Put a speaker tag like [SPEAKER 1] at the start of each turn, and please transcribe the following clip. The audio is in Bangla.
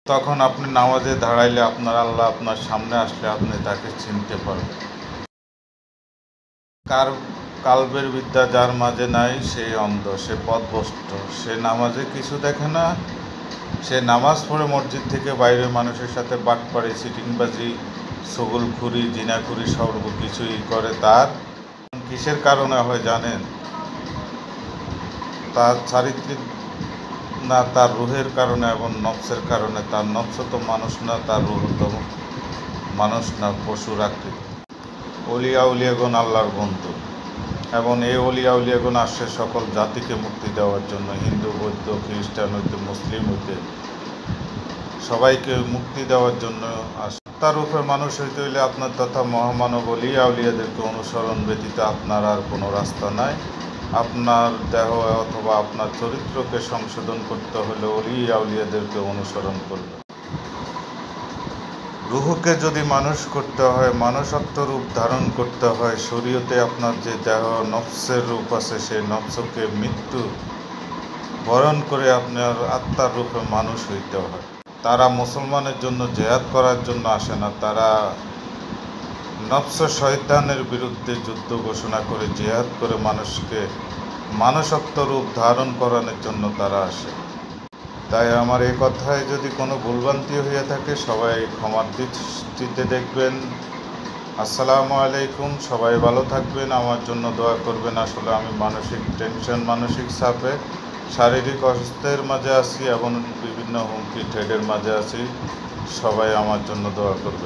[SPEAKER 1] তখন আপনি নামাজে দাঁড়াইলে আপনার আল্লাহ আপনার সামনে আসলে আপনি তাকে চিনতে পারবেন। কালবের বিদ্যা যার মাঝে নাই সে অন্ধ, সে পথভ্রষ্ট, সে নামাজে কিছু দেখে না। সে নামাজ পড়ে মসজিদ থেকে বাইরে মানুষের সাথে বাটপাড়ি, সিটিংবাজি, ছগলখুরি, জিনাখুরি সর্বকিছুই করে। তার কিসের কারণে হয় জানেন? তার চারিত্রিক না, তার রুহের কারণে এবং নফসের কারণে। তার নফস তো মানুষ না, তার রুহ তো মানুষ না, পশুর আকৃতি। অলিয়া উলিয়াগণ আল্লাহর বন্ধু, এবং এই অলিয়া উলিয়াগণ আসে সকল জাতিকে মুক্তি দেওয়ার জন্য। হিন্দু, বৌদ্ধ, খ্রিস্টান হইতে মুসলিম হইতে সবাইকে মুক্তি দেওয়ার জন্য আসে। তার উপরে মানুষ হইতে হইলে আপনার তথা মহামানব অলিয়া উলিয়াদেরকে অনুসরণ ব্যতীত আপনার আর কোনো রাস্তা নাই। আপনার দেহ অথবা আপনার চরিত্রকে সংশোধন করতে হলে অলিয়া উলিয়াদেরকে অনুসরণ করবে। রুহকে যদি মানুষ করতে হয়, মানুষত্ব রূপ ধারণ করতে হয়, শরীয়তে আপনার যে দেহ নফসের রূপ আছে সেই নফসকে মৃত্যু বরণ করে আপনার আত্মার রূপে মানুষ হইতে হয়। তারা মুসলমানের জন্য জেহাদ করার জন্য আসে না, তারা নফস শয়তানের বিরুদ্ধে যুদ্ধ ঘোষণা করে জিহাদ করে মানুষকে মানুষত্ব রূপ ধারণ করানোর জন্য তারা আসে। তাই আমার এই কথায় যদি কোনো ভুলভ্রান্তি হয়ে থাকে সবাই ক্ষমার দৃষ্টিতে দেখবেন। আসসালামু আলাইকুম, সবাই ভালো থাকবেন, আমার জন্য দোয়া করবেন। আসলে আমি মানসিক টেনশন, মানসিক চাপে, শারীরিক অসুস্থের মাঝে আছি এবং বিভিন্ন হুমকি ঠেডের মাঝে আছি। সবাই আমার জন্য দোয়া করবেন।